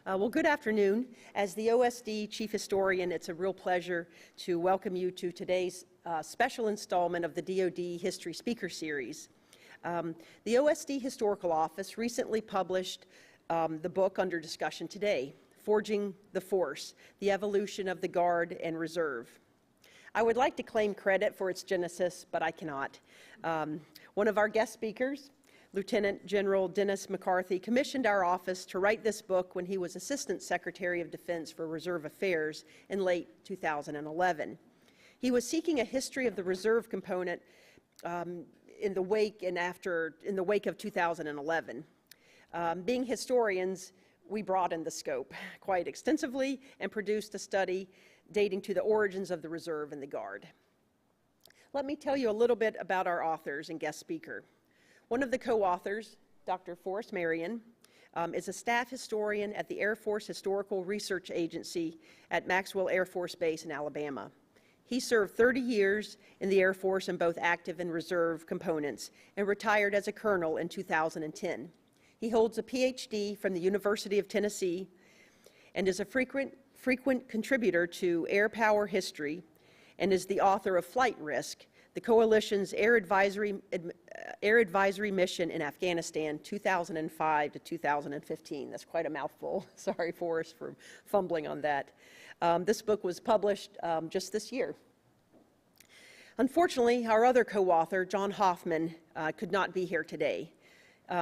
Well, good afternoon. As the OSD Chief Historian, it's a real pleasure to welcome you to today's special installment of the DoD History Speaker Series. The OSD Historical Office recently published the book under discussion today, Forging the Force, The Evolution of the Guard and Reserve. I would like to claim credit for its genesis, but I cannot. One of our guest speakers, Lieutenant General Dennis McCarthy, commissioned our office to write this book when he was Assistant Secretary of Defense for Reserve Affairs in late 2011. He was seeking a history of the reserve component in the wake of 2011. Being historians, we broadened the scope quite extensively and produced a study dating to the origins of the reserve and the Guard. Let me tell you a little bit about our authors and guest speaker. One of the co-authors, Dr. Forrest Marion, is a staff historian at the Air Force Historical Research Agency at Maxwell Air Force Base in Alabama. He served 30 years in the Air Force in both active and reserve components and retired as a colonel in 2010. He holds a PhD from the University of Tennessee and is a frequent contributor to Air Power History and is the author of Flight Risk, the Coalition's Air Advisory Mission in Afghanistan, 2005 to 2015. That's quite a mouthful. Sorry, Forrest, for fumbling on that. This book was published just this year. Unfortunately, our other co-author, John Hoffman, could not be here today.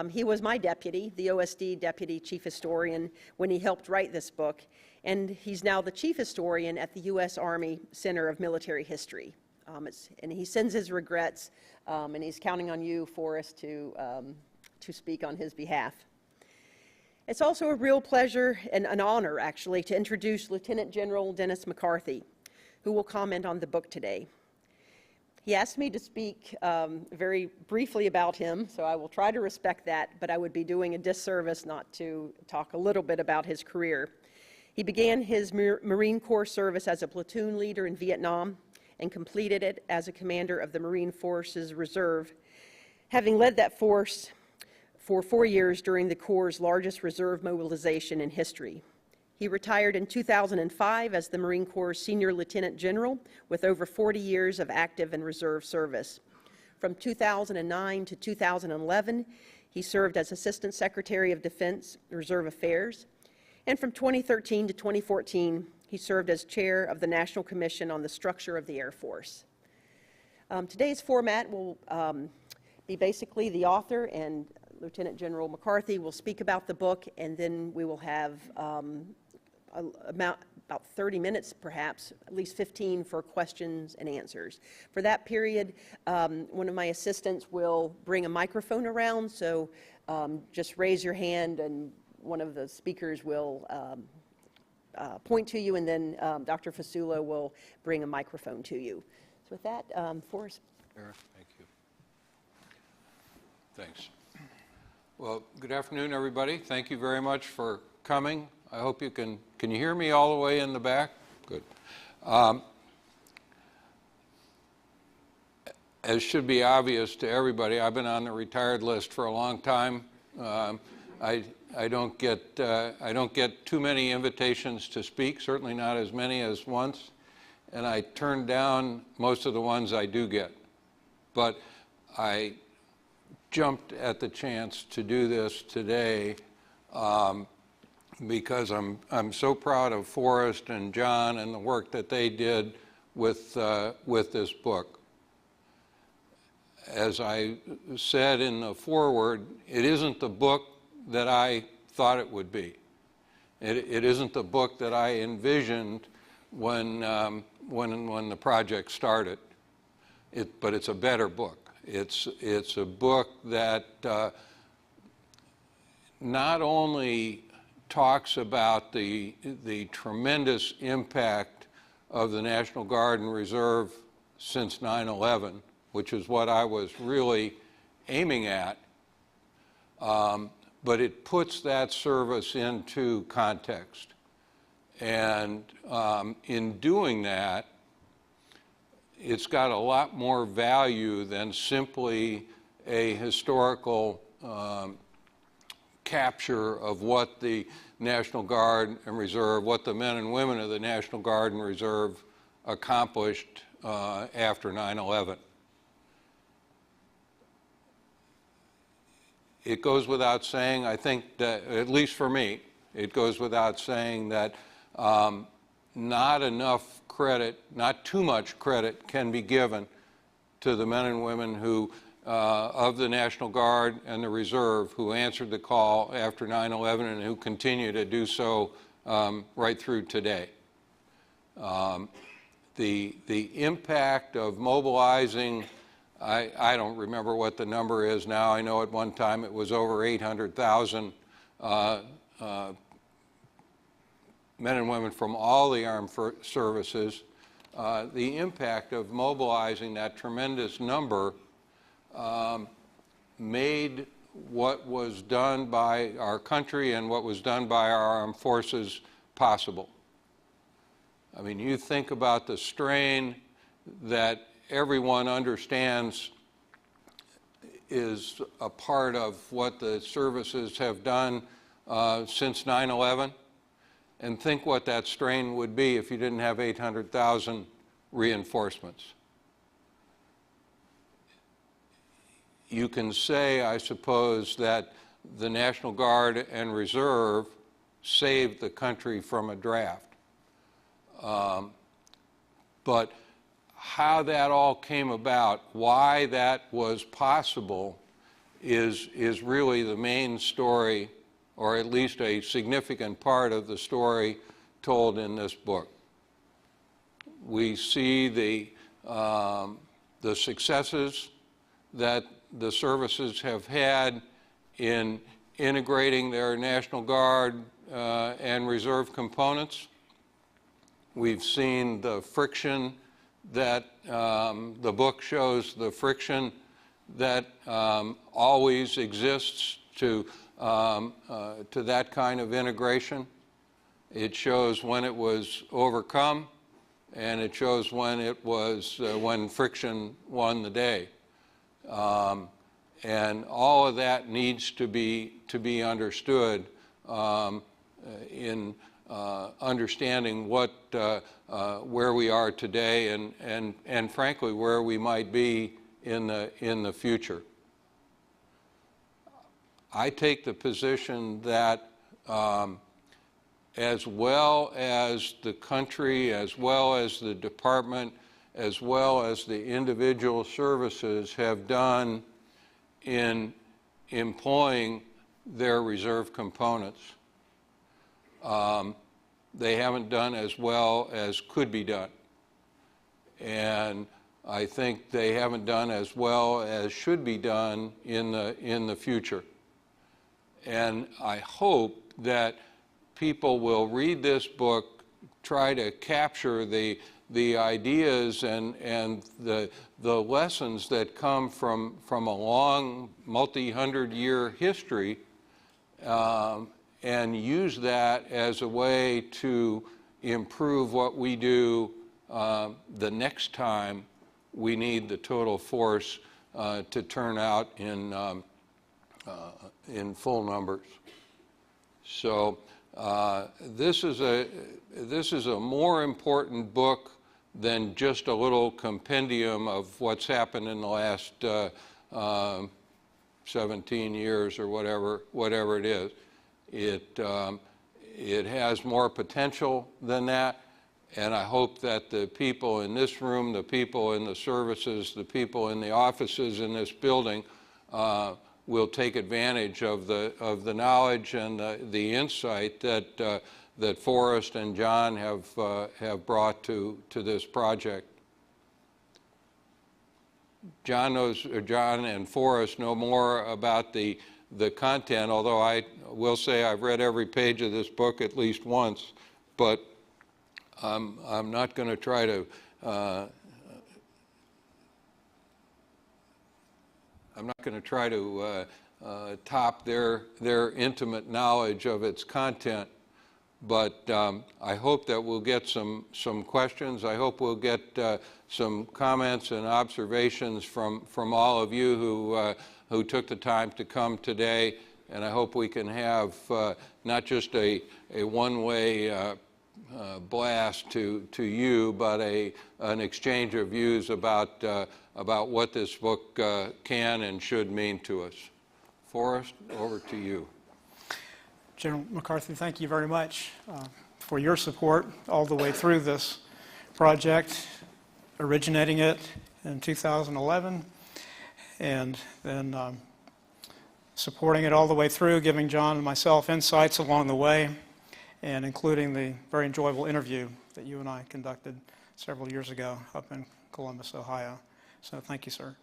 He was my deputy, the OSD Deputy Chief Historian, when he helped write this book, and he's now the Chief Historian at the U.S. Army Center of Military History. And he sends his regrets, and he's counting on you, Forrest, to speak on his behalf. It's also a real pleasure and an honor, actually, to introduce Lieutenant General Dennis McCarthy, who will comment on the book today. He asked me to speak very briefly about him, so I will try to respect that, but I would be doing a disservice not to talk a little bit about his career. He began his Marine Corps service as a platoon leader in Vietnam and completed it as a commander of the Marine Forces Reserve, having led that force for 4 years during the Corps' largest reserve mobilization in history. He retired in 2005 as the Marine Corps Senior Lieutenant General with over 40 years of active and reserve service. From 2009 to 2011, he served as Assistant Secretary of Defense, Reserve Affairs, and from 2013 to 2014, he served as chair of the National Commission on the Structure of the Air Force. Today's format will be basically the author and Lieutenant General McCarthy will speak about the book, and then we will have about 30 minutes, perhaps, at least 15 for questions and answers. For that period, one of my assistants will bring a microphone around, so just raise your hand and one of the speakers will point to you, and then Dr. Fasula will bring a microphone to you. So with that, Forrest. Thank you. Thanks. Well, good afternoon, everybody. Thank you very much for coming. I hope you can you hear me all the way in the back? Good. As should be obvious to everybody, I've been on the retired list for a long time. I don't get too many invitations to speak, certainly not as many as once, and I turn down most of the ones I do get. But I jumped at the chance to do this today because I'm so proud of Forrest and John and the work that they did with this book. As I said in the foreword, it isn't the book that I thought it would be. It isn't the book that I envisioned when the project started. But it's a better book. It's a book that not only talks about the tremendous impact of the National Guard and Reserve since 9/11, which is what I was really aiming at, but it puts that service into context. And in doing that, it's got a lot more value than simply a historical capture of what the National Guard and Reserve, what the men and women of the National Guard and Reserve accomplished after 9/11. It goes without saying, I think that, at least for me, it goes without saying that not enough credit, not too much credit can be given to the men and women who, of the National Guard and the Reserve who answered the call after 9/11 and who continue to do so right through today. The impact of mobilizing, I don't remember what the number is now. I know at one time it was over 800,000 men and women from all the armed services. The impact of mobilizing that tremendous number made what was done by our country and what was done by our armed forces possible. I mean, you think about the strain that everyone understands is a part of what the services have done since 9/11, and think what that strain would be if you didn't have 800,000 reinforcements. You can say, I suppose, that the National Guard and Reserve saved the country from a draft. But how that all came about, why that was possible, is really the main story, or at least a significant part of the story told in this book. We see the successes that the services have had in integrating their National Guard and Reserve components. We've seen the friction that the book shows, the friction that always exists to that kind of integration. It shows when it was overcome, and it shows when it was when friction won the day. And all of that needs to be understood in understanding where we are today and frankly where we might be in the future. I take the position that as well as the country, as well as the department, as well as the individual services have done in employing their reserve components, they haven't done as well as could be done. And I think they haven't done as well as should be done in the future. And I hope that people will read this book, try to capture the ideas and the lessons that come from a long multi-hundred-year history, and use that as a way to improve what we do the next time we need the total force to turn out in full numbers. So this is a more important book than just a little compendium of what's happened in the last 17 years or whatever it is. It has more potential than that, and I hope that the people in this room, the people in the services, the people in the offices in this building will take advantage of the knowledge and the insight that Forrest and John have brought to this project. John and Forrest know more about the content, although I will say I've read every page of this book at least once, but I'm not going to try to top their intimate knowledge of its content, but I hope that we'll get some questions. I hope we'll get some comments and observations from all of you who took the time to come today and I hope we can have not just a one-way blast to you, but an exchange of views about what this book can and should mean to us. Forrest, over to you. General McCarthy, thank you very much for your support all the way through this project, originating it in 2011, and then supporting it all the way through, giving John and myself insights along the way, and including the very enjoyable interview that you and I conducted several years ago up in Columbus, Ohio. So thank you, sir.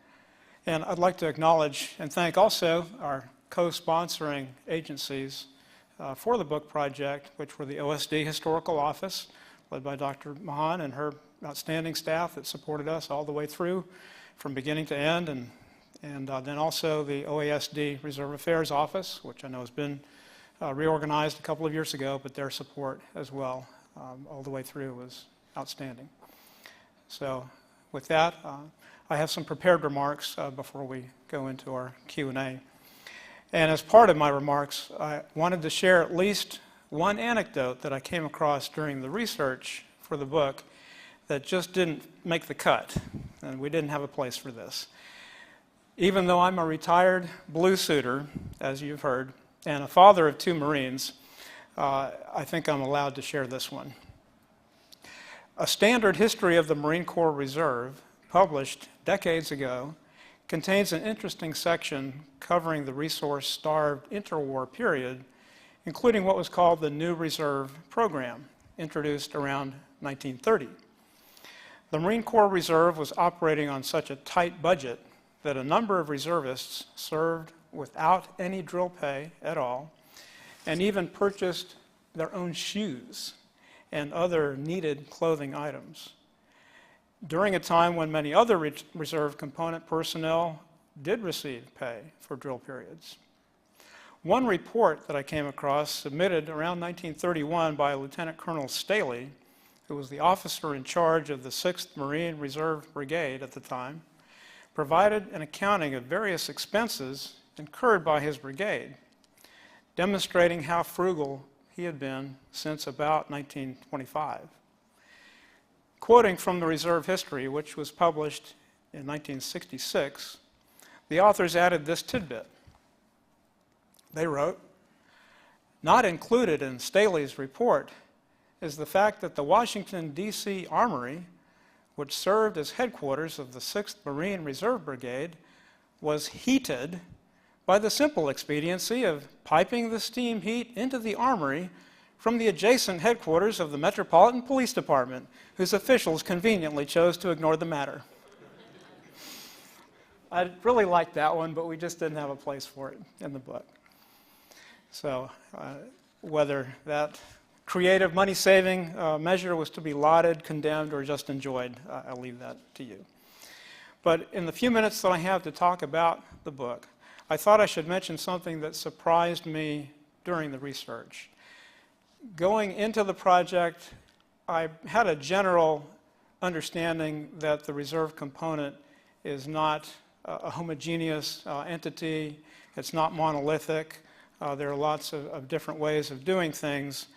And I'd like to acknowledge and thank also our co-sponsoring agencies for the book project, which were the OSD Historical Office, led by Dr. Mahan and her outstanding staff that supported us all the way through from beginning to end, and then also the OASD Reserve Affairs Office, which I know has been reorganized a couple of years ago, but their support as well all the way through was outstanding. So with that, I have some prepared remarks before we go into our Q&A. And as part of my remarks, I wanted to share at least one anecdote that I came across during the research for the book that just didn't make the cut, and we didn't have a place for this. Even though I'm a retired blue suiter, as you've heard, and a father of 2 Marines, I think I'm allowed to share this one. A standard history of the Marine Corps Reserve, published decades ago, contains an interesting section covering the resource-starved interwar period, including what was called the New Reserve Program, introduced around 1930. The Marine Corps Reserve was operating on such a tight budget that a number of reservists served without any drill pay at all, and even purchased their own shoes and other needed clothing items. During a time when many other reserve component personnel did receive pay for drill periods. One report that I came across, submitted around 1931 by Lieutenant Colonel Staley, who was the officer in charge of the 6th Marine Reserve Brigade at the time, provided an accounting of various expenses incurred by his brigade, demonstrating how frugal he had been since about 1925. Quoting from the Reserve History, which was published in 1966, the authors added this tidbit. They wrote, "Not included in Staley's report is the fact that the Washington, D.C. Armory, which served as headquarters of the 6th Marine Reserve Brigade, was heated by the simple expediency of piping the steam heat into the armory from the adjacent headquarters of the Metropolitan Police Department, whose officials conveniently chose to ignore the matter." I really liked that one, but we just didn't have a place for it in the book. So whether that creative money-saving measure was to be lauded, condemned, or just enjoyed, I'll leave that to you. But in the few minutes that I have to talk about the book, I thought I should mention something that surprised me during the research. Going into the project, I had a general understanding that the reserve component is not a homogeneous entity. It's not monolithic. There are lots of different ways of doing things,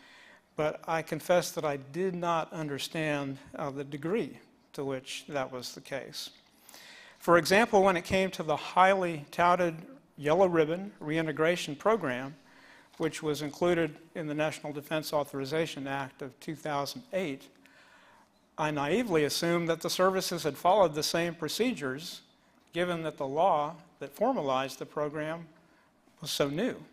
but I confess that I did not understand the degree to which that was the case. For example, when it came to the highly touted Yellow Ribbon Reintegration Program, which was included in the National Defense Authorization Act of 2008, I naively assumed that the services had followed the same procedures, given that the law that formalized the program was so new.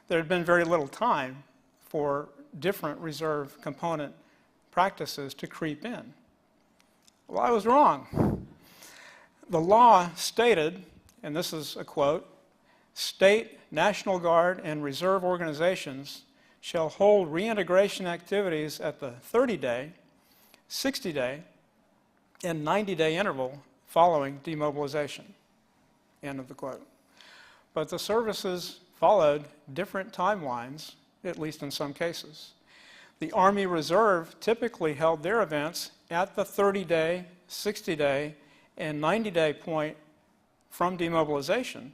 There had been very little time for different reserve component practices to creep in. Well, I was wrong. The law stated, and this is a quote, "State, National Guard, and reserve organizations shall hold reintegration activities at the 30-day, 60-day, and 90-day interval following demobilization." End of the quote. But the services followed different timelines, at least in some cases. The Army Reserve typically held their events at the 30-day, 60-day, and 90-day point from demobilization,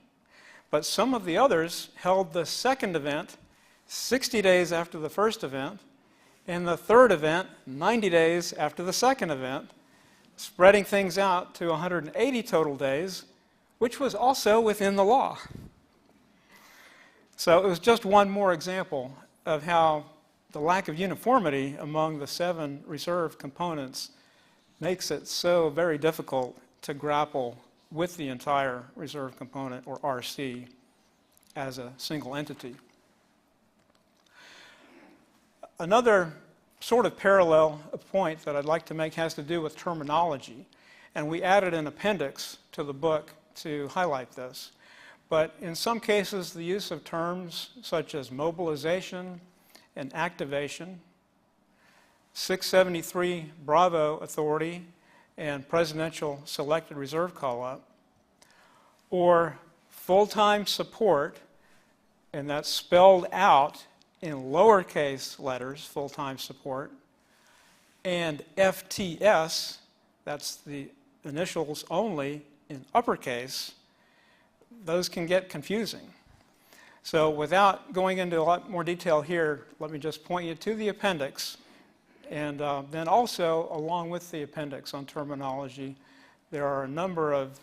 But some of the others held the second event 60 days after the first event, and the third event 90 days after the second event, spreading things out to 180 total days, which was also within the law. So it was just one more example of how the lack of uniformity among the 7 reserve components makes it so very difficult to grapple with the entire reserve component, or RC, as a single entity. Another sort of parallel point that I'd like to make has to do with terminology, and we added an appendix to the book to highlight this. But in some cases, the use of terms such as mobilization and activation, 673 Bravo Authority and Presidential Selected Reserve Call-Up, or full-time support, and that's spelled out in lowercase letters, full-time support, and FTS, that's the initials only in uppercase, those can get confusing. So without going into a lot more detail here, let me just point you to the appendix. And then also, along with the appendix on terminology, there are a number of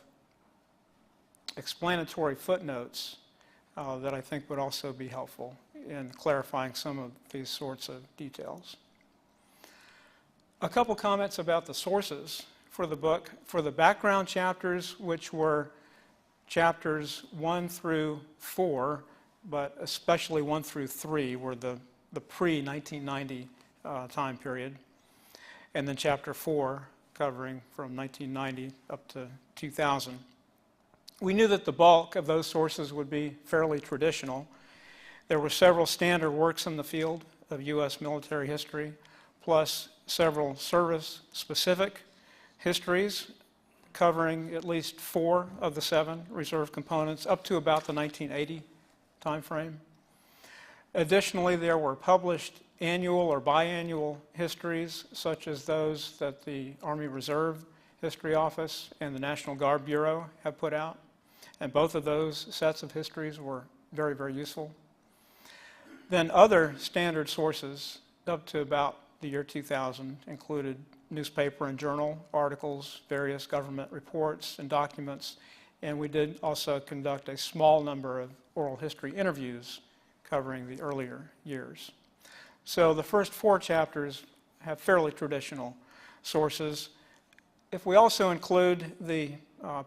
explanatory footnotes that I think would also be helpful in clarifying some of these sorts of details. A couple comments about the sources for the book. For the background chapters, which were chapters 1 through 4, but especially 1 through 3 were the pre-1990 time period, and then chapter 4 covering from 1990 up to 2000. We knew that the bulk of those sources would be fairly traditional. There were several standard works in the field of U.S. military history, plus several service-specific histories covering at least 4 of the 7 reserve components up to about the 1980 time frame. Additionally, there were published annual or biannual histories, such as those that the Army Reserve History Office and the National Guard Bureau have put out. And both of those sets of histories were very, very useful. Then other standard sources up to about the year 2000 included newspaper and journal articles, various government reports and documents, and we did also conduct a small number of oral history interviews covering the earlier years. So the first 4 chapters have fairly traditional sources. If we also include the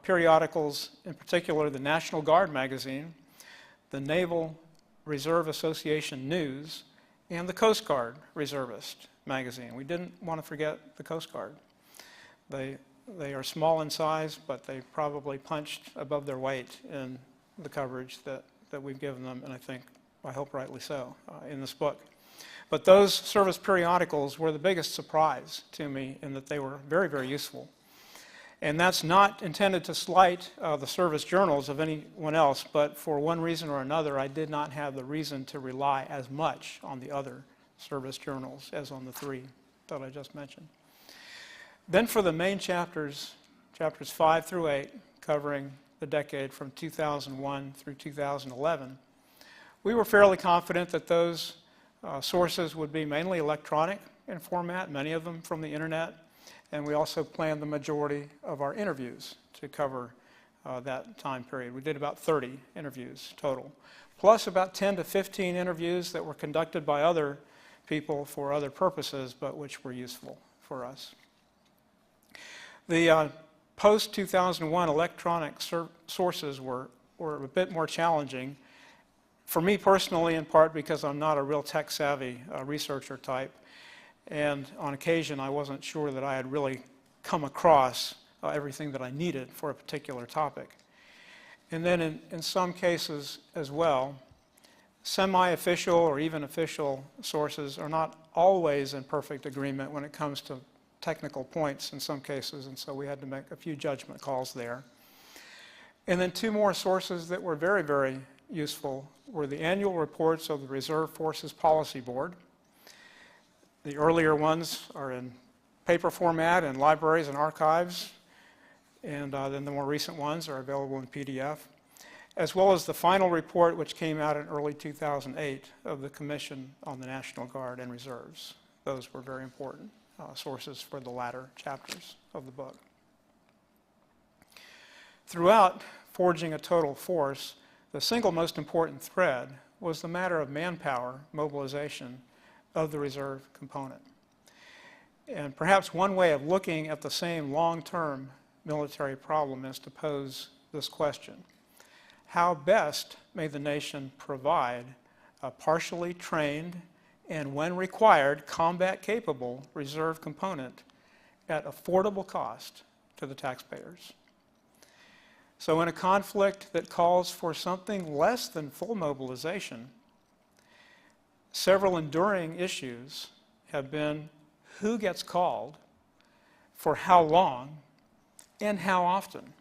periodicals, in particular the National Guard magazine, the Naval Reserve Association News, and the Coast Guard Reservist magazine. We didn't want to forget the Coast Guard. They are small in size, but they probably punched above their weight in the coverage that we've given them, and I hope rightly so, in this book. But those service periodicals were the biggest surprise to me in that they were very, very useful. And that's not intended to slight the service journals of anyone else, but for one reason or another, I did not have the reason to rely as much on the other service journals as on the 3 that I just mentioned. Then for the main chapters, chapters 5 through 8, covering the decade from 2001 through 2011, we were fairly confident that those sources would be mainly electronic in format, many of them from the internet, and we also planned the majority of our interviews to cover that time period. We did about 30 interviews total, plus about 10 to 15 interviews that were conducted by other people for other purposes, but which were useful for us. The post-2001 electronic sources were a bit more challenging. For me personally, in part because I'm not a real tech-savvy researcher type, and on occasion I wasn't sure that I had really come across everything that I needed for a particular topic. And then in some cases as well, semi-official or even official sources are not always in perfect agreement when it comes to technical points in some cases, and so we had to make a few judgment calls there. And then 2 more sources that were very, very useful were the annual reports of the Reserve Forces Policy Board. The earlier ones are in paper format in libraries and archives, and then the more recent ones are available in PDF. as well as the final report, which came out in early 2008 of the Commission on the National Guard and Reserves. Those were very important sources for the latter chapters of the book. Throughout Forging a Total Force, the single most important thread was the matter of manpower mobilization of the reserve component. And perhaps one way of looking at the same long-term military problem is to pose this question: how best may the nation provide a partially trained and, when required, combat-capable reserve component at affordable cost to the taxpayers? So in a conflict that calls for something less than full mobilization, several enduring issues have been who gets called, for how long, and how often.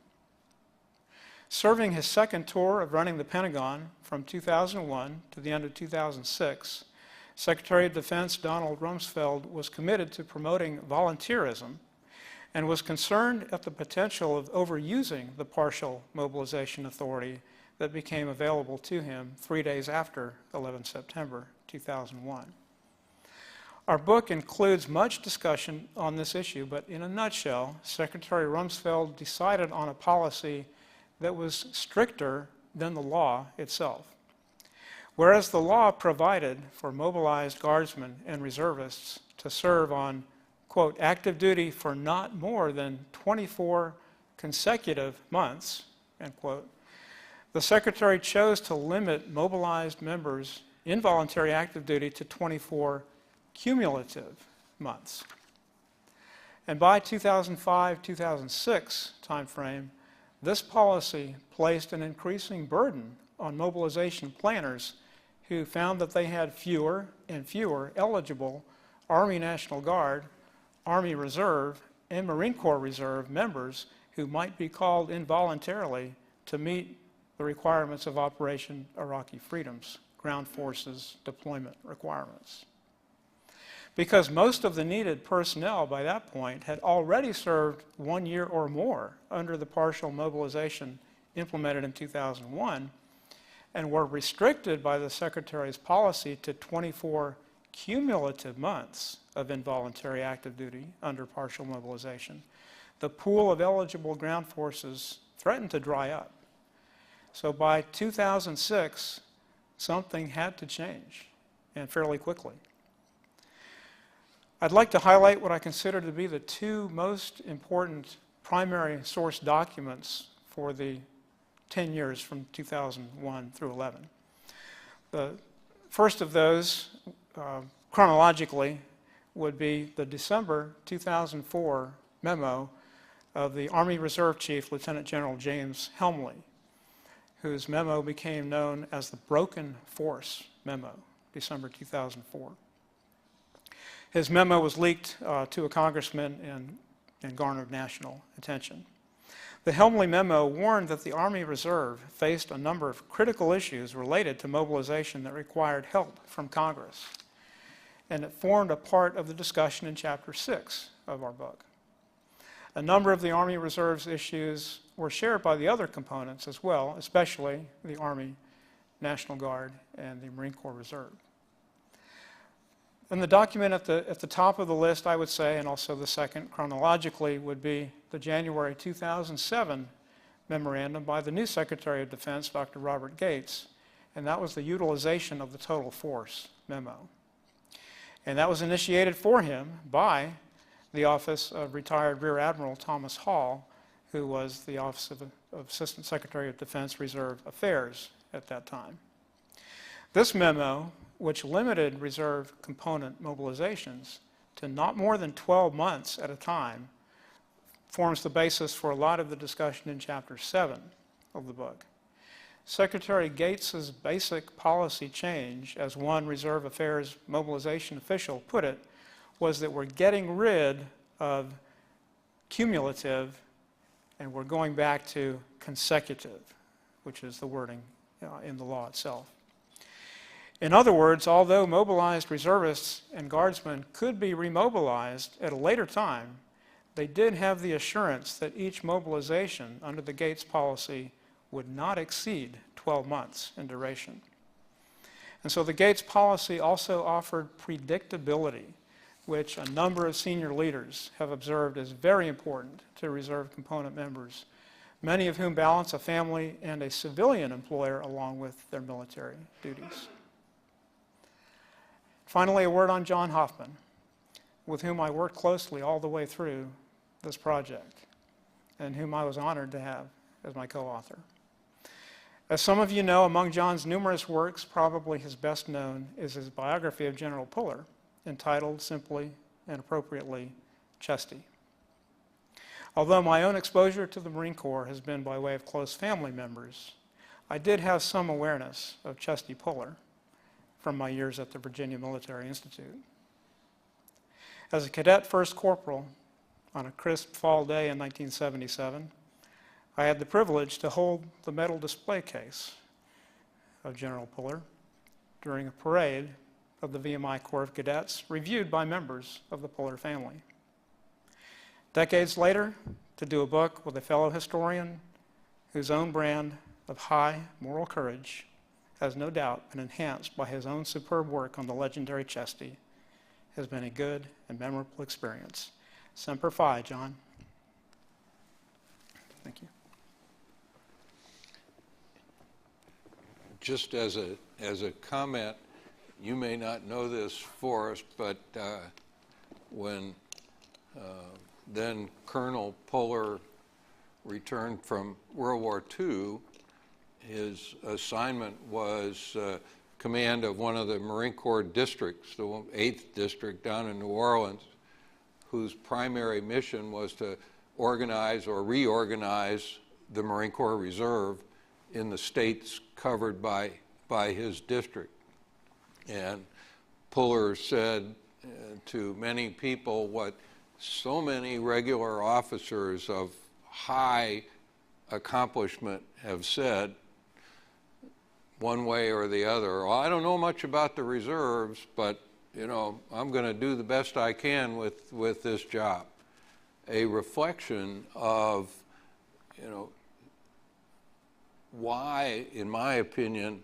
Serving his second tour of running the Pentagon from 2001 to the end of 2006, Secretary of Defense Donald Rumsfeld was committed to promoting volunteerism and was concerned at the potential of overusing the partial mobilization authority that became available to him 3 days after 11 September 2001. Our book includes much discussion on this issue, but in a nutshell, Secretary Rumsfeld decided on a policy that was stricter than the law itself. Whereas the law provided for mobilized guardsmen and reservists to serve on, quote, active duty for not more than 24 consecutive months, end quote, the Secretary chose to limit mobilized members' involuntary active duty to 24 cumulative months. And by 2005-2006 timeframe, this policy placed an increasing burden on mobilization planners who found that they had fewer and fewer eligible Army National Guard, Army Reserve, and Marine Corps Reserve members who might be called involuntarily to meet the requirements of Operation Iraqi Freedom's ground forces deployment requirements. Because most of the needed personnel by that point had already served 1 year or more under the partial mobilization implemented in 2001 and were restricted by the Secretary's policy to 24 cumulative months of involuntary active duty under partial mobilization, the pool of eligible ground forces threatened to dry up. So by 2006, something had to change, and fairly quickly. I'd like to highlight what I consider to be the two most important primary source documents for the 10 years from 2001 through 11. The first of those, chronologically, would be the December 2004 memo of the Army Reserve Chief, Lieutenant General James Helmley, whose memo became known as the Broken Force Memo, December 2004. His memo was leaked to a congressman and garnered national attention. The Helmley memo warned that the Army Reserve faced a number of critical issues related to mobilization that required help from Congress, and it formed a part of the discussion in Chapter 6 of our book. A number of the Army Reserve's issues were shared by the other components as well, especially the Army National Guard and the Marine Corps Reserve. And the document at the top of the list, I would say, and also the second chronologically, would be the January 2007 memorandum by the new Secretary of Defense, Dr. Robert Gates, and that was the utilization of the total force memo. And that was initiated for him by the Office of Retired Rear Admiral Thomas Hall, who was the Office of Assistant Secretary of Defense Reserve Affairs at that time. This memo, which limited reserve component mobilizations to not more than 12 months at a time, forms the basis for a lot of the discussion in Chapter 7 of the book. Secretary Gates's basic policy change, as one Reserve Affairs mobilization official put it, was that we're getting rid of cumulative and we're going back to consecutive, which is the wording in the law itself. In other words, although mobilized reservists and guardsmen could be remobilized at a later time, they did have the assurance that each mobilization under the Gates policy would not exceed 12 months in duration. And so the Gates policy also offered predictability, which a number of senior leaders have observed is very important to reserve component members, many of whom balance a family and a civilian employer along with their military duties. Finally, a word on John Hoffman, with whom I worked closely all the way through this project, and whom I was honored to have as my co-author. As some of you know, among John's numerous works, probably his best known is his biography of General Puller, entitled simply and appropriately, Chesty. Although my own exposure to the Marine Corps has been by way of close family members, I did have some awareness of Chesty Puller from my years at the Virginia Military Institute. As a cadet first corporal on a crisp fall day in 1977, I had the privilege to hold the medal display case of General Puller during a parade of the VMI Corps of Cadets reviewed by members of the Puller family. Decades later, to do a book with a fellow historian whose own brand of high moral courage has no doubt been enhanced by his own superb work on the legendary Chesty has been a good and memorable experience. Semper Fi, John. Thank you. Just as a comment, you may not know this, Forrest, but when then Colonel Puller returned from World War II, his assignment was command of one of the Marine Corps districts, the 8th District down in New Orleans, whose primary mission was to organize or reorganize the Marine Corps Reserve in the states covered by his district. And Puller said to many people what so many regular officers of high accomplishment have said one way or the other. Well, I don't know much about the reserves, but you know, I'm going to do the best I can with this job. A reflection of, you know, why, in my opinion,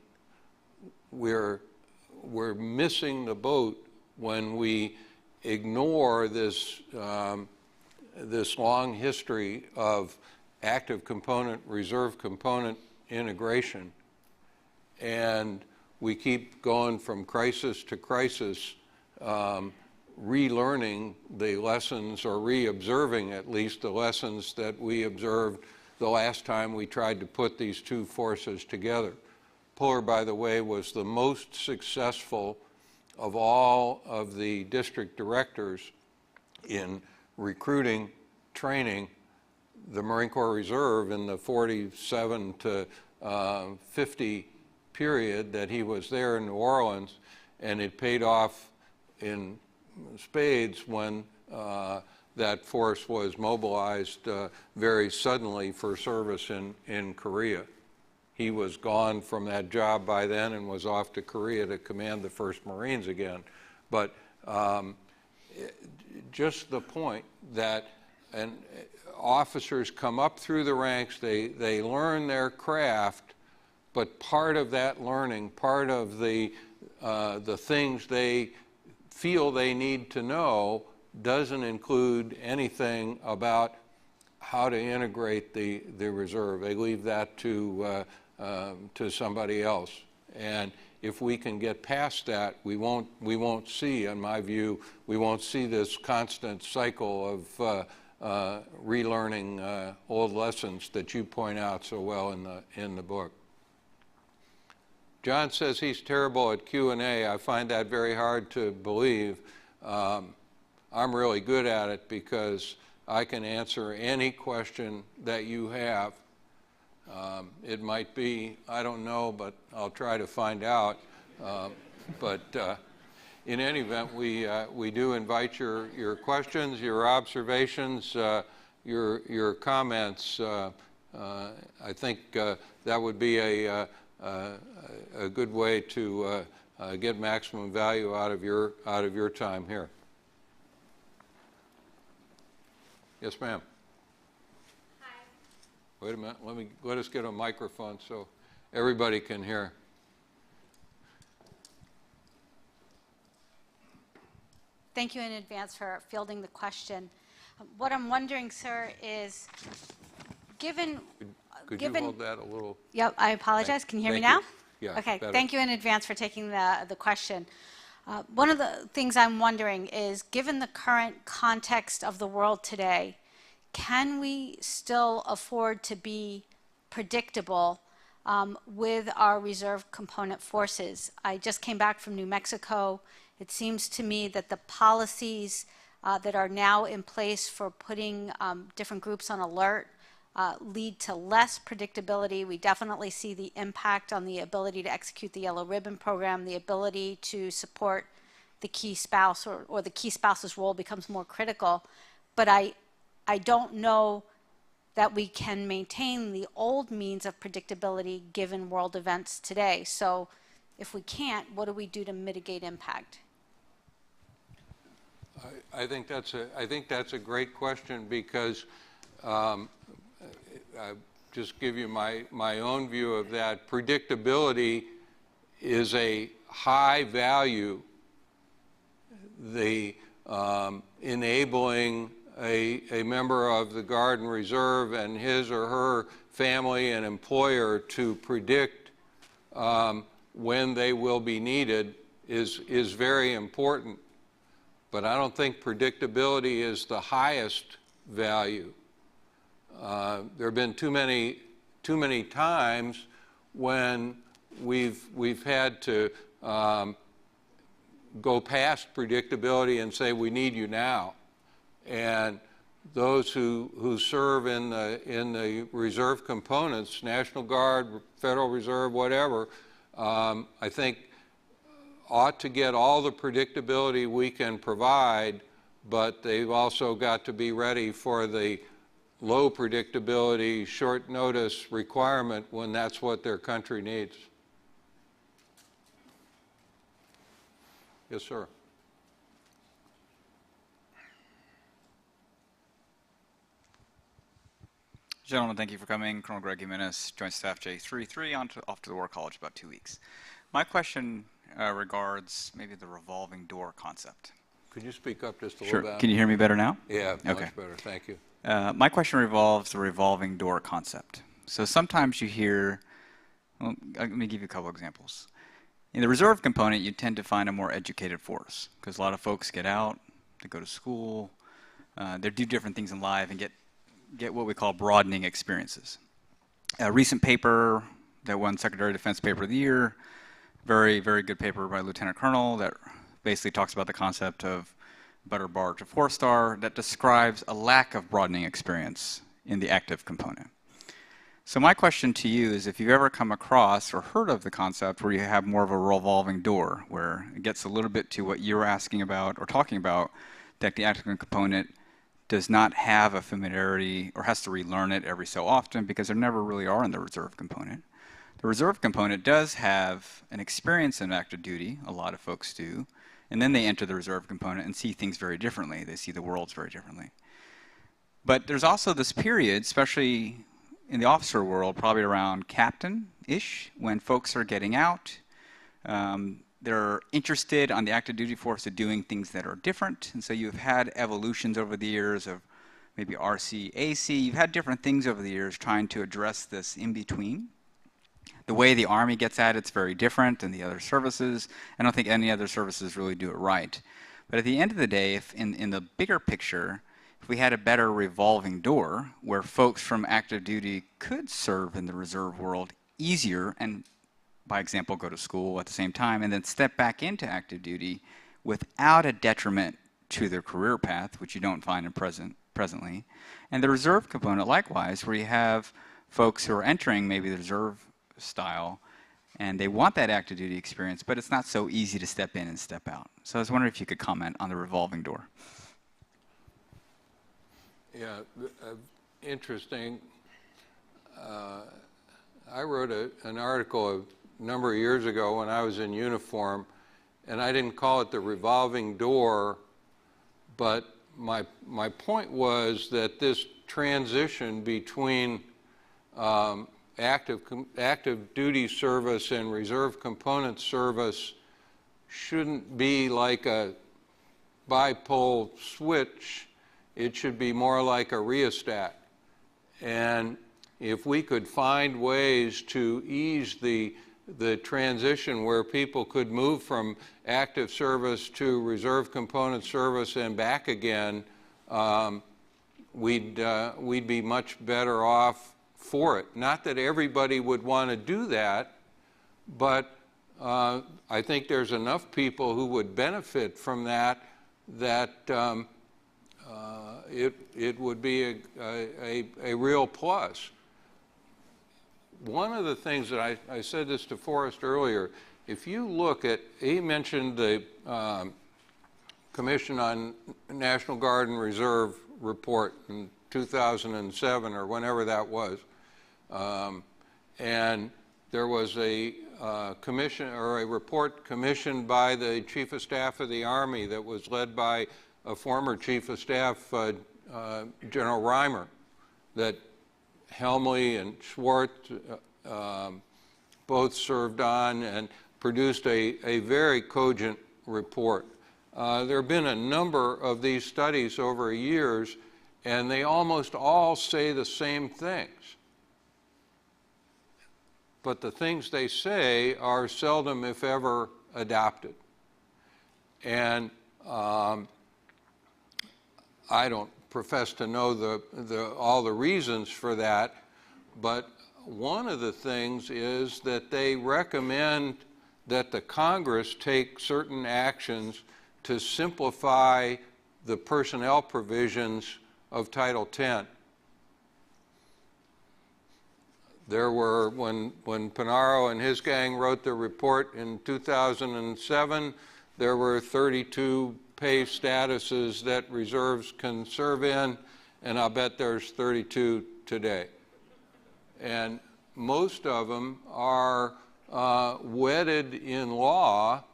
we're missing the boat when we ignore this this long history of active component, reserve component integration, and we keep going from crisis to crisis, relearning the lessons, or re-observing at least the lessons that we observed the last time we tried to put these two forces together. Puller, by the way, was the most successful of all of the district directors in recruiting, training the Marine Corps Reserve in the 47 to 50 period that he was there in New Orleans, and it paid off in spades when that force was mobilized very suddenly for service in Korea. He was gone from that job by then and was off to Korea to command the 1st Marines again. But just the point that officers come up through the ranks, they learn their craft, but part of that learning, part of the things they feel they need to know doesn't include anything about how to integrate the reserve. They leave that to somebody else. And if we can get past that, we won't see, in my view, we won't see this constant cycle of relearning old lessons that you point out so well in the book. John says he's terrible at Q&A. I find that very hard to believe. I'm really good at it because I can answer any question that you have. It might be, I don't know, but I'll try to find out. In any event, we do invite your questions, your observations, your comments. I think that would be a good way to get maximum value out of your time here. Yes, ma'am. Hi. Wait a minute. Let us get a microphone so everybody can hear. Thank you in advance for fielding the question. What I'm wondering, sir, is given... Could you hold that a little? Yep, I apologize. Can you hear me Thank now? you. Yeah, Okay, better. thank you in advance for taking the question. One of the things I'm wondering is, given the current context of the world today, can we still afford to be predictable with our reserve component forces? I just came back from New Mexico. It seems to me that the policies that are now in place for putting different groups on alert lead to less predictability. We definitely see the impact on the ability to execute the Yellow Ribbon program, the ability to support the key spouse, or the key spouse's role becomes more critical. But I don't know that we can maintain the old means of predictability given world events today. So if we can't, what do we do to mitigate impact? I think that's a great question, because I just give you my own view of that. Predictability is a high value. The enabling a member of the Guard and Reserve and his or her family and employer to predict when they will be needed is very important. But I don't think predictability is the highest value. There have been too many times when we've had to go past predictability and say, we need you now. And those who serve in the reserve components, National Guard, Federal Reserve, whatever, I think ought to get all the predictability we can provide, but they've also got to be ready for the low predictability, short notice requirement when that's what their country needs. Yes, sir. Gentlemen, thank you for coming. Colonel Greg Jimenez, Joint Staff J33, off to the War College about 2 weeks. My question regards maybe the revolving door concept. Could you speak up just a Sure. little bit? Can you hear me better now? Yeah, Okay. much better. Thank you. My question revolves the revolving door concept. So sometimes you hear, well, let me give you a couple examples. In the reserve component, you tend to find a more educated force, because a lot of folks get out, they go to school, they do different things in life and get what we call broadening experiences. A recent paper that won Secretary of Defense Paper of the Year, very, very good paper by Lieutenant Colonel that basically talks about the concept of better bar to 4-star, that describes a lack of broadening experience in the active component. So my question to you is, if you've ever come across or heard of the concept where you have more of a revolving door, where it gets a little bit to what you're asking about or talking about, that the active component does not have a familiarity or has to relearn it every so often because there never really are in the reserve component. The reserve component does have an experience in active duty, a lot of folks do, and then they enter the reserve component and see things very differently. They see the worlds very differently. But there's also this period, especially in the officer world, probably around captain-ish, when folks are getting out. They're interested on the active duty force of doing things that are different. And so you've had evolutions over the years of maybe RC, AC. You've had different things over the years trying to address this in between. The way the Army gets at it's very different than the other services. I don't think any other services really do it right. But at the end of the day, if in the bigger picture, if we had a better revolving door where folks from active duty could serve in the reserve world easier and, by example, go to school at the same time and then step back into active duty without a detriment to their career path, which you don't find in presently. And the reserve component, likewise, where you have folks who are entering maybe the reserve style and they want that active duty experience, but it's not so easy to step in and step out. So I was wondering if you could comment on the revolving door. Yeah, interesting. I wrote an article a number of years ago when I was in uniform, and I didn't call it the revolving door, but my point was that this transition between active duty service and reserve component service shouldn't be like a bipole switch. It should be more like a rheostat. And if we could find ways to ease the transition where people could move from active service to reserve component service and back again, we'd be much better off for it. Not that everybody would want to do that, but I think there's enough people who would benefit from that it would be a real plus. One of the things that I said this to Forrest earlier, if you look at, he mentioned the Commission on National Guard and Reserve report in 2007 or whenever that was, and there was a commission or a report commissioned by the Chief of Staff of the Army that was led by a former Chief of Staff, General Reimer, that Helmley and Schwartz both served on and produced a very cogent report. There have been a number of these studies over years, and they almost all say the same things. But the things they say are seldom, if ever, adopted. And I don't profess to know all the reasons for that, but one of the things is that they recommend that the Congress take certain actions to simplify the personnel provisions of Title X. There were, when Panaro and his gang wrote the report in 2007, there were 32 pay statuses that reserves can serve in, and I'll bet there's 32 today. And most of them are wedded in law,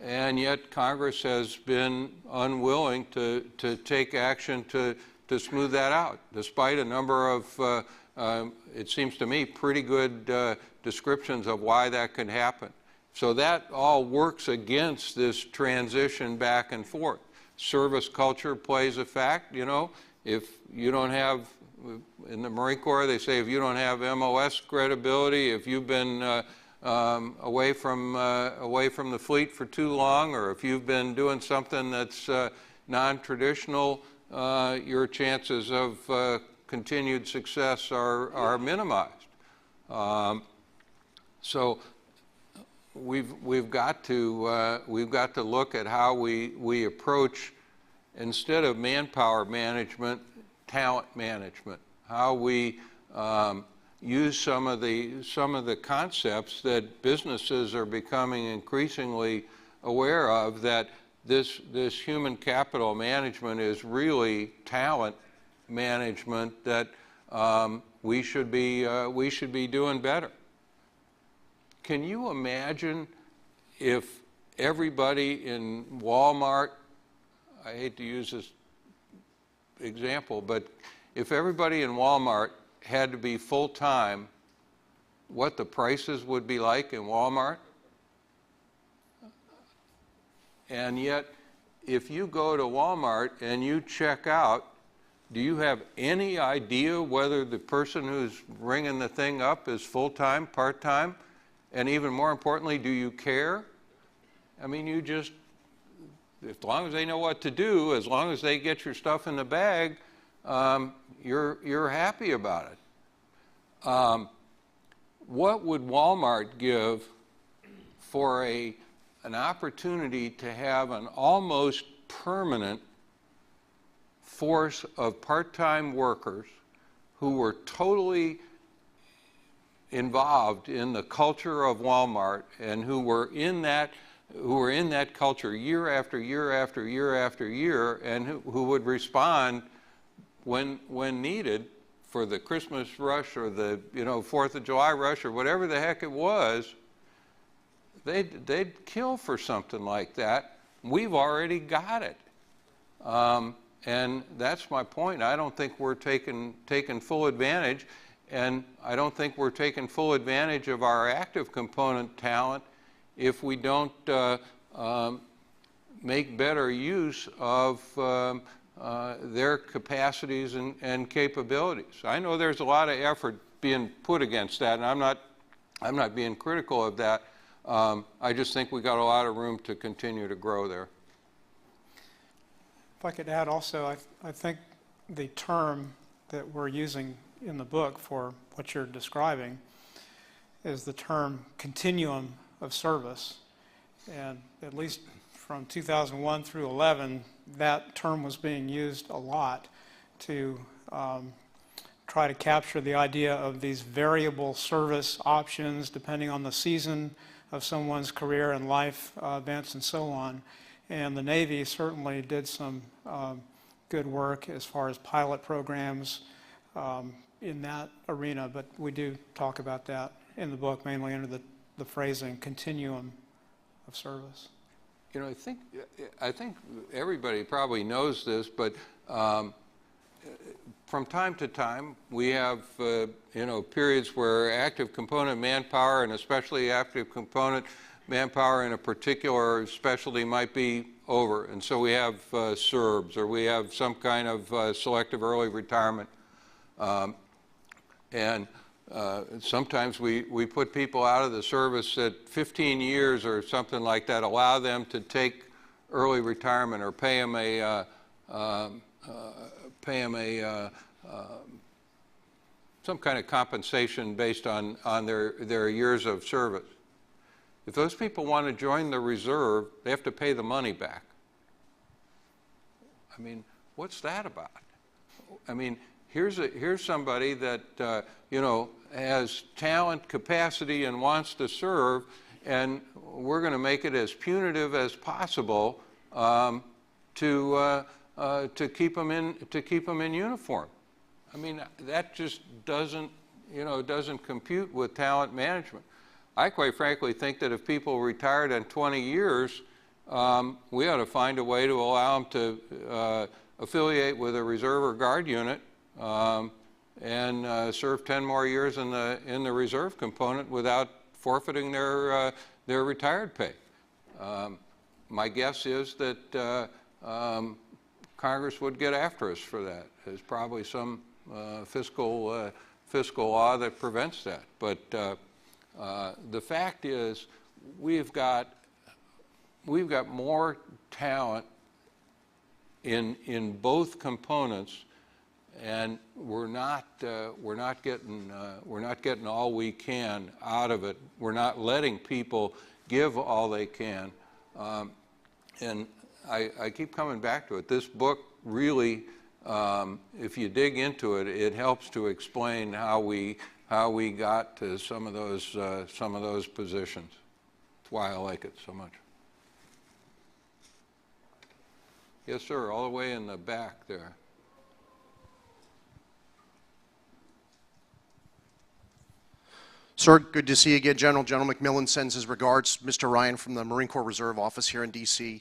and yet Congress has been unwilling to take action to smooth that out, despite a number of, it seems to me, pretty good descriptions of why that could happen. So that all works against this transition back and forth. Service culture plays a fact, you know. If you don't have, in the Marine Corps, they say if you don't have MOS credibility, if you've been away from the fleet for too long, or if you've been doing something that's non-traditional, your chances of continued success are minimized. So we've got to look at how we approach, instead of manpower management, talent management. How we use some of the concepts that businesses are becoming increasingly aware of, that this human capital management is really talent management that we should be doing better. Can you imagine if everybody in Walmart, I hate to use this example, but if everybody in Walmart had to be full-time, what the prices would be like in Walmart? And yet, if you go to Walmart and you check out, do you have any idea whether the person who's ringing the thing up is full-time, part-time? And even more importantly, do you care? I mean, you just, as long as they know what to do, as long as they get your stuff in the bag, you're happy about it. What would Walmart give for an opportunity to have an almost permanent force of part-time workers who were totally involved in the culture of Walmart and who were in that culture year after year after year after year, and who would respond when needed for the Christmas rush or the 4th of July rush or whatever the heck it was? They'd kill for something like that. We've already got it. And that's my point. I don't think we're taking full advantage. And I don't think we're taking full advantage of our active component talent if we don't make better use of their capacities and capabilities. I know there's a lot of effort being put against that, and I'm not being critical of that. I just think we got a lot of room to continue to grow there. If I could add also, I think the term that we're using in the book for what you're describing is the term continuum of service. And at least from 2001 through 11, that term was being used a lot to try to capture the idea of these variable service options depending on the season of someone's career and life events and so on. And the Navy certainly did some good work as far as pilot programs in that arena, but we do talk about that in the book, mainly under the phrasing continuum of service. You know, I think everybody probably knows this, but from time to time we have periods where active component manpower, and especially active component manpower in a particular specialty, might be over, and so we have SERBs, or we have some kind of selective early retirement. And sometimes we put people out of the service at 15 years or something like that, allow them to take early retirement or pay them some kind of compensation based on their years of service. If those people want to join the reserve, they have to pay the money back. I mean, what's that about? I mean, here's somebody that has talent, capacity, and wants to serve, and we're going to make it as punitive as possible to keep them in uniform. I mean, that just doesn't compute with talent management. I quite frankly think that if people retired in 20 years, we ought to find a way to allow them to affiliate with a reserve or guard unit and serve 10 more years in the reserve component without forfeiting their retired pay. My guess is that Congress would get after us for that. There's probably some fiscal law that prevents that. But the fact is, we've got more talent in both components, and we're not getting all we can out of it. We're not letting people give all they can, and I keep coming back to it. This book really, if you dig into it, it helps to explain how we got to some of those positions. That's why I like it so much. Yes, sir, all the way in the back there. Sir, good to see you again. General McMillan sends his regards. Mr. Ryan from the Marine Corps Reserve Office here in D.C.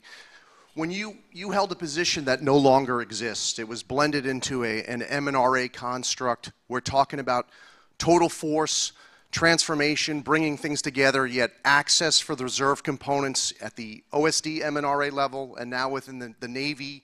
When you held a position that no longer exists, it was blended into an M&RA construct. We're talking about total force, transformation, bringing things together, yet access for the reserve components at the OSD M&RA level, and now within the Navy,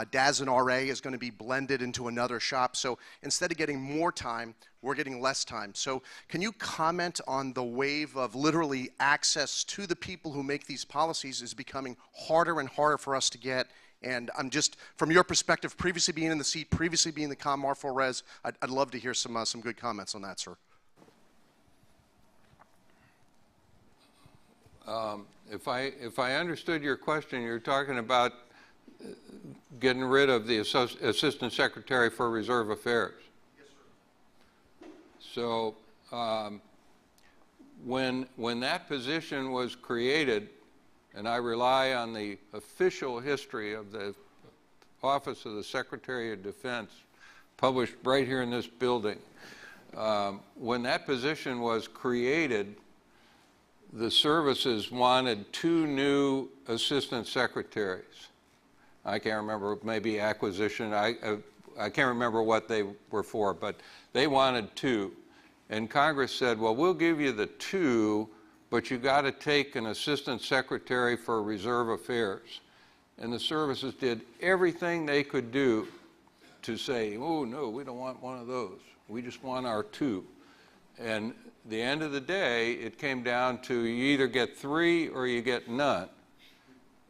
DAS and RA is going to be blended into another shop. So instead of getting more time, we're getting less time. So can you comment on the wave of literally access to the people who make these policies is becoming harder and harder for us to get? And I'm just, from your perspective, previously being in the seat, previously being the Comm Marshal Res, I'd love to hear some good comments on that, sir. If I understood your question, you're talking about getting rid of the Assistant Secretary for Reserve Affairs. Yes, sir. So when that position was created, and I rely on the official history of the Office of the Secretary of Defense, published right here in this building, when that position was created, the services wanted 2 new assistant secretaries. I can't remember, maybe acquisition. I can't remember what they were for, but they wanted 2. And Congress said, well, we'll give you the 2, but you got to take an assistant secretary for reserve affairs. And the services did everything they could do to say, oh, no, we don't want one of those. We just want our 2. And at the end of the day, it came down to you either get 3 or you get none.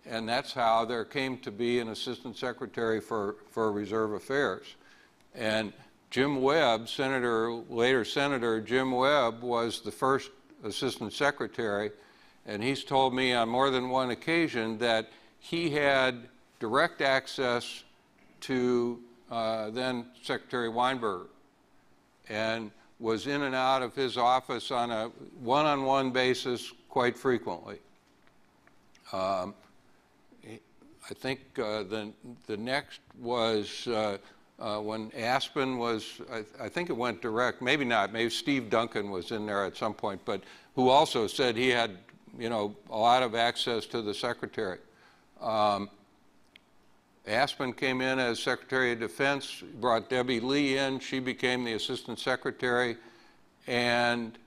And that's how there came to be an assistant secretary for reserve affairs. And Jim Webb, later Senator Jim Webb, was the first assistant secretary, and he's told me on more than one occasion that he had direct access to then Secretary Weinberger, and was in and out of his office on a one-on-one basis quite frequently. I think the next was when Aspen was, I think it went direct, maybe not, maybe Steve Duncan was in there at some point, but who also said he had, you know, a lot of access to the secretary. Aspen came in as Secretary of Defense, brought Debbie Lee in, she became the Assistant Secretary, and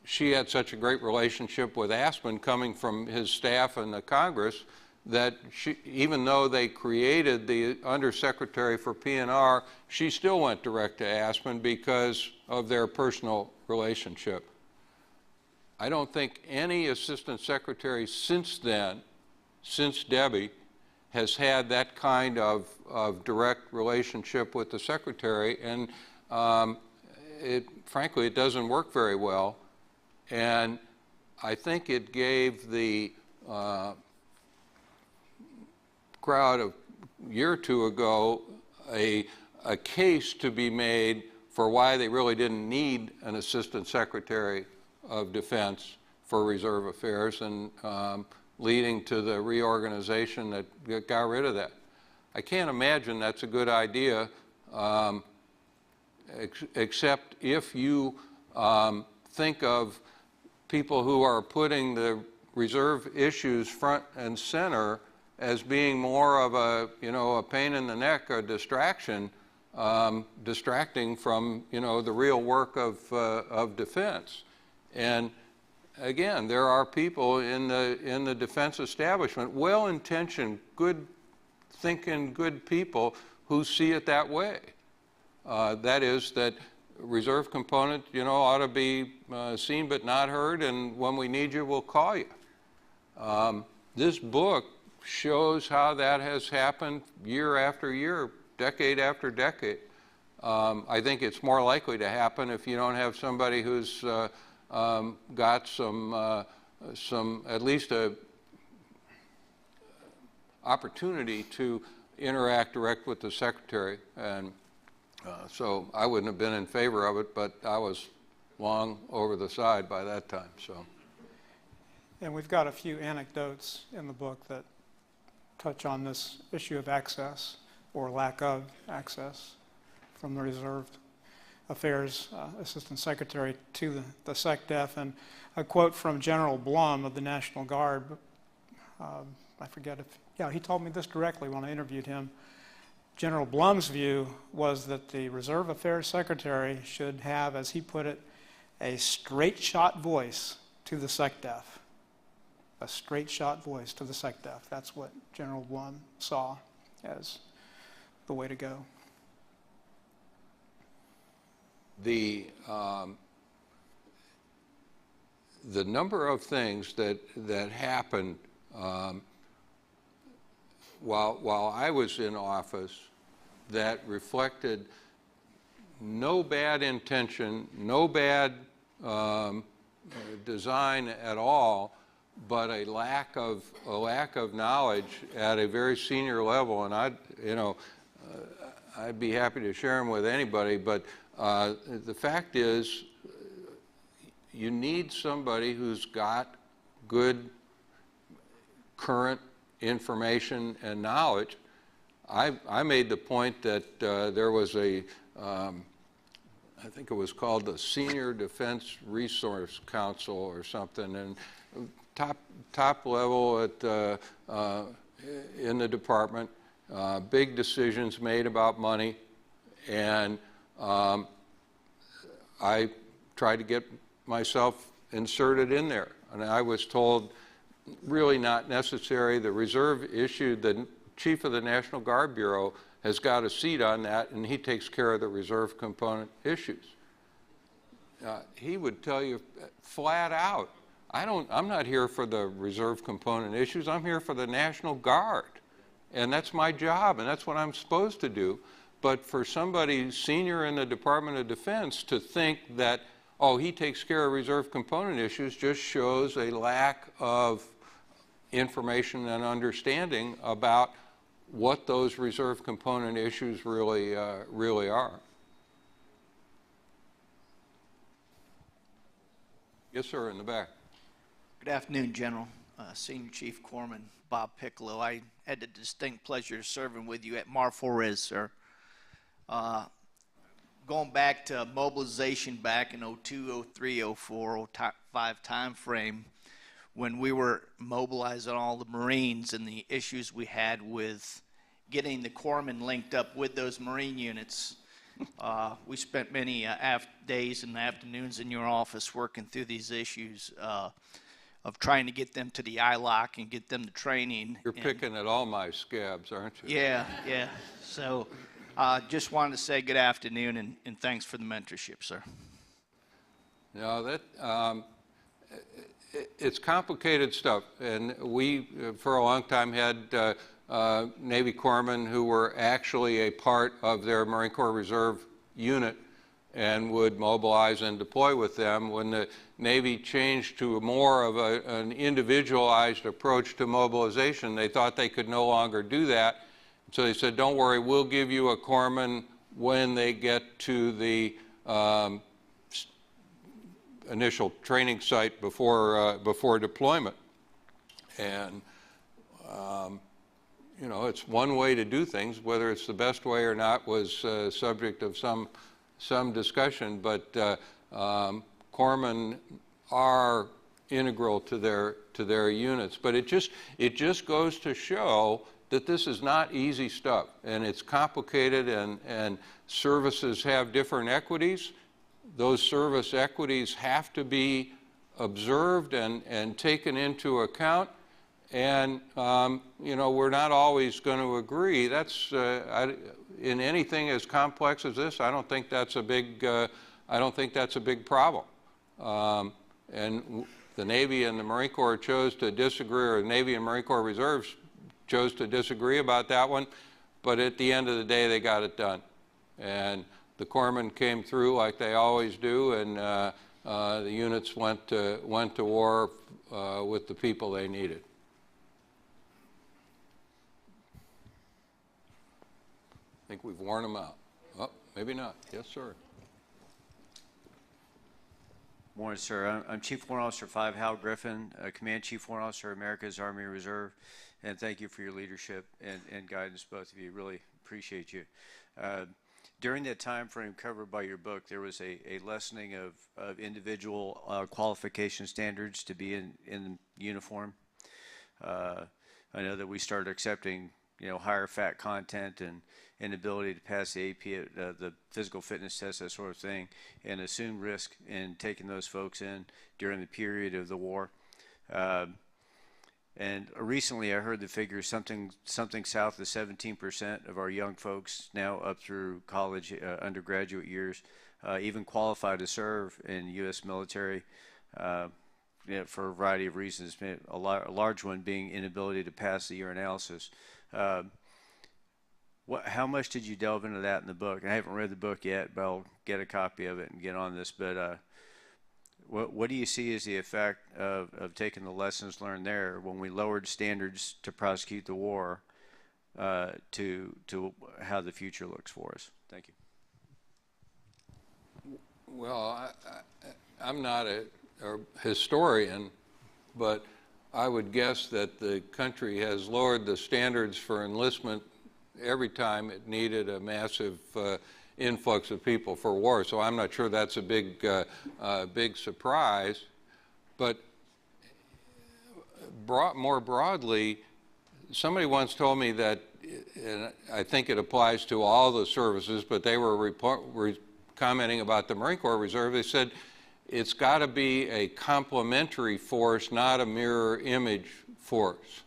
she had such a great relationship with Aspen coming from his staff and the Congress that she, even though they created the Undersecretary for P&R, she still went direct to Aspen because of their personal relationship. I don't think any Assistant Secretary since then, since Debbie, has had that kind of direct relationship with the Secretary, and frankly, it doesn't work very well. And I think it gave the crowd a year or two ago a case to be made for why they really didn't need an Assistant Secretary of Defense for Reserve Affairs, and leading to the reorganization that got rid of that. I can't imagine that's a good idea, except if you think of people who are putting the reserve issues front and center as being more of a, you know, a pain in the neck or distraction, distracting from, you know, the real work of defense. And again, there are people in the defense establishment, well-intentioned, good-thinking, good people who see it that way. That is, that reserve component, you know, ought to be seen but not heard, and when we need you, we'll call you. This book shows how that has happened year after year, decade after decade. I think it's more likely to happen if you don't have somebody who's got some at least a opportunity to interact direct with the Secretary. And so I wouldn't have been in favor of it, but I was long over the side by that time. So. And we've got a few anecdotes in the book that touch on this issue of access or lack of access from the Reserve Affairs Assistant Secretary to the SecDef. And a quote from General Blum of the National Guard, I forget if, yeah, he told me this directly when I interviewed him. General Blum's view was that the Reserve Affairs Secretary should have, as he put it, a straight-shot voice to the SecDef. A straight-shot voice to the SecDef. That's what General Blum saw as the way to go. The number of things that happened while I was in office that reflected no bad intention, no bad design at all, but a lack of knowledge at a very senior level. And I'd be happy to share them with anybody, but the fact is, you need somebody who's got good current information and knowledge. I made the point that there was I think it was called the Senior Defense Resource Council or something, and top level in the department, big decisions made about money, and I tried to get myself inserted in there, and I was told really not necessary. The reserve issue, the chief of the National Guard Bureau has got a seat on that, and he takes care of the reserve component issues. He would tell you flat out, I'm not here for the reserve component issues, I'm here for the National Guard. And that's my job, and that's what I'm supposed to do. But for somebody senior in the Department of Defense to think that, oh, he takes care of reserve component issues just shows a lack of information and understanding about what those reserve component issues really are. Yes, sir, in the back. Good afternoon, General. Senior Chief Corpsman Bob Piccolo. I had the distinct pleasure of serving with you at Mar Forez, sir. Going back to mobilization back in 02, 03, 04, 05 time frame, when we were mobilizing all the Marines and the issues we had with getting the corpsmen linked up with those Marine units, we spent many days and afternoons in your office working through these issues of trying to get them to the ILOC and get them to training. You're picking at all my scabs, aren't you? Yeah, yeah. So just wanted to say good afternoon and thanks for the mentorship, sir. No, it's complicated stuff, and we, for a long time, had Navy corpsmen who were actually a part of their Marine Corps Reserve unit and would mobilize and deploy with them. When the Navy changed to more of an individualized approach to mobilization, they thought they could no longer do that. So they said, don't worry, we'll give you a corpsman when they get to the initial training site before deployment. And you know, it's one way to do things. Whether it's the best way or not was subject of some discussion, but corpsmen are integral to their units. But it just goes to show that this is not easy stuff, and it's complicated, and services have different equities. Those service equities have to be observed and taken into account. And you know, we're not always going to agree. That's in anything as complex as this. I don't think that's a big problem. And the Navy and the Marine Corps chose to disagree, or the Navy and Marine Corps Reserves chose to disagree about that one. But at the end of the day, they got it done. And the corpsmen came through like they always do, and the units went to war with the people they needed. I think we've worn them out. Oh, maybe not. Yes, sir. Morning, sir. I'm Chief Warrant Officer 5 Hal Griffin, Command Chief Warrant Officer, America's Army Reserve, and thank you for your leadership and guidance, both of you. Really appreciate you. During that time frame covered by your book, there was a lessening of individual qualification standards to be in uniform. I know that we started accepting, you know, higher fat content and inability to pass the AP, the physical fitness test, that sort of thing, and assumed risk in taking those folks in during the period of the war. And recently I heard the figure something south of 17% of our young folks now up through college, undergraduate years, even qualify to serve in the U.S. military, you know, for a variety of reasons, a large one being inability to pass the urinalysis. How much did you delve into that in the book? I haven't read the book yet, but I'll get a copy of it and get on this. But what do you see as the effect of taking the lessons learned there when we lowered standards to prosecute the war to how the future looks for us? Thank you. Well, I'm not a historian, but I would guess that the country has lowered the standards for enlistment every time it needed a massive influx of people for war. So I'm not sure that's a big surprise. But more broadly, somebody once told me that, and I think it applies to all the services, but they were commenting about the Marine Corps Reserve, they said it's got to be a complementary force, not a mirror image force.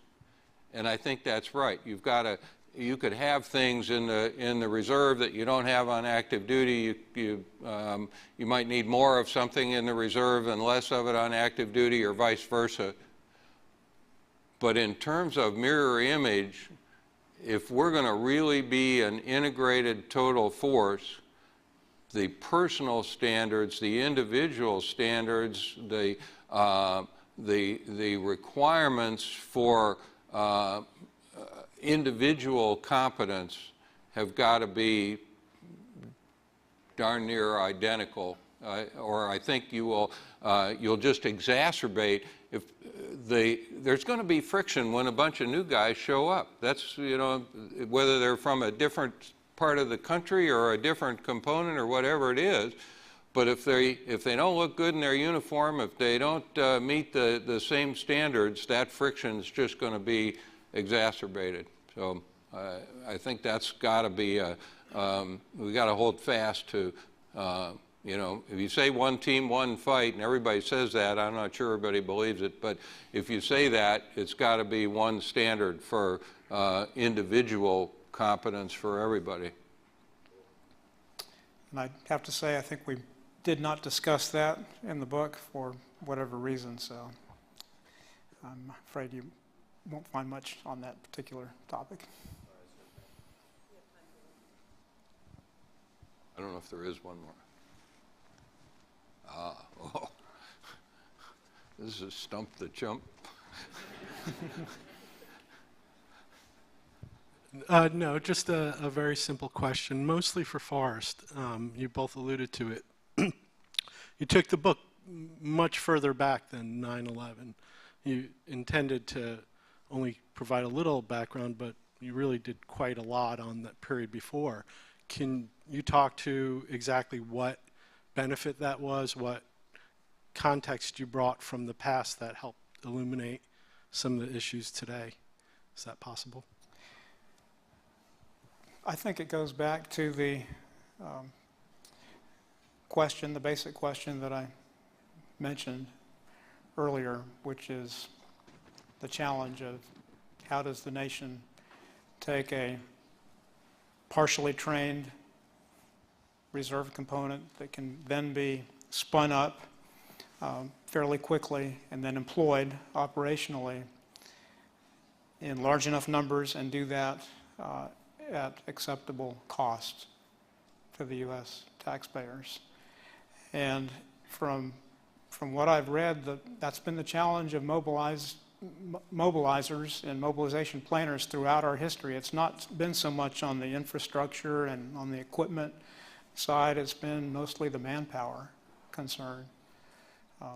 And I think that's right. You've got to, you could have things in the reserve that you don't have on active duty. You might need more of something in the reserve and less of it on active duty, or vice versa. But in terms of mirror image, if we're going to really be an integrated total force, the personal standards, the individual standards, the requirements for individual competence have got to be darn near identical, or I think you will you'll just exacerbate if there's going to be friction when a bunch of new guys show up. That's, you know, whether they're from a different part of the country or a different component or whatever it is. But if they don't look good in their uniform, if they don't meet the same standards, that friction is just going to be exacerbated. So I think that's got to be we got to hold fast to. You know, if you say one team, one fight, and everybody says that, I'm not sure everybody believes it, but if you say that, it's got to be one standard for individual competence for everybody. And I'd have to say, I think we did not discuss that in the book for whatever reason, so I'm afraid you won't find much on that particular topic. I don't know if there is one more. Oh. This is Stump the Chump. No, just a very simple question, mostly for Forrest. You both alluded to it. You took the book much further back than 9/11. You intended to only provide a little background, but you really did quite a lot on that period before. Can you talk to exactly what benefit that was, what context you brought from the past that helped illuminate some of the issues today? Is that possible? I think it goes back to the question, the basic question that I mentioned earlier, which is the challenge of how does the nation take a partially trained reserve component that can then be spun up fairly quickly and then employed operationally in large enough numbers, and do that at acceptable cost to the U.S. taxpayers. And from what I've read, that's been the challenge of mobilizers and mobilization planners throughout our history. It's not been so much on the infrastructure and on the equipment side, it's been mostly the manpower concern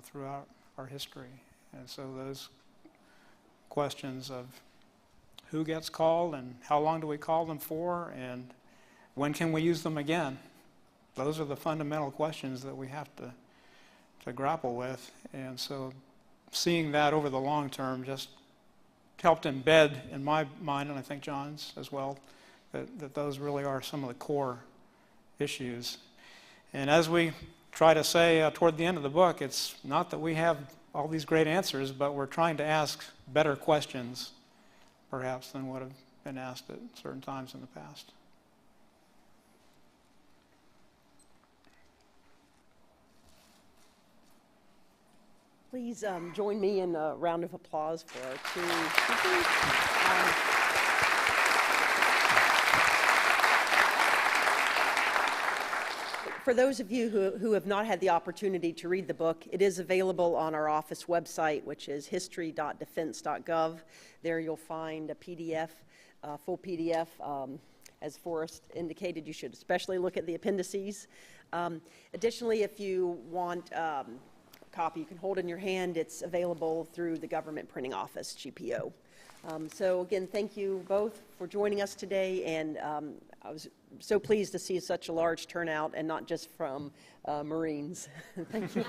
throughout our history. And so those questions of who gets called and how long do we call them for and when can we use them again, those are the fundamental questions that we have to grapple with. And so seeing that over the long term just helped embed in my mind, and I think John's as well, that those really are some of the core issues. And as we try to say toward the end of the book, it's not that we have all these great answers, but we're trying to ask better questions, perhaps, than what have been asked at certain times in the past. Please join me in a round of applause for our two speakers. For those of you who have not had the opportunity to read the book, it is available on our office website, which is history.defense.gov. There you'll find a PDF, full PDF. As Forrest indicated, you should especially look at the appendices. Additionally, if you want a copy you can hold in your hand, it's available through the Government Printing Office, GPO. So again, thank you both for joining us today, and I was so pleased to see such a large turnout, and not just from Marines. Thank you.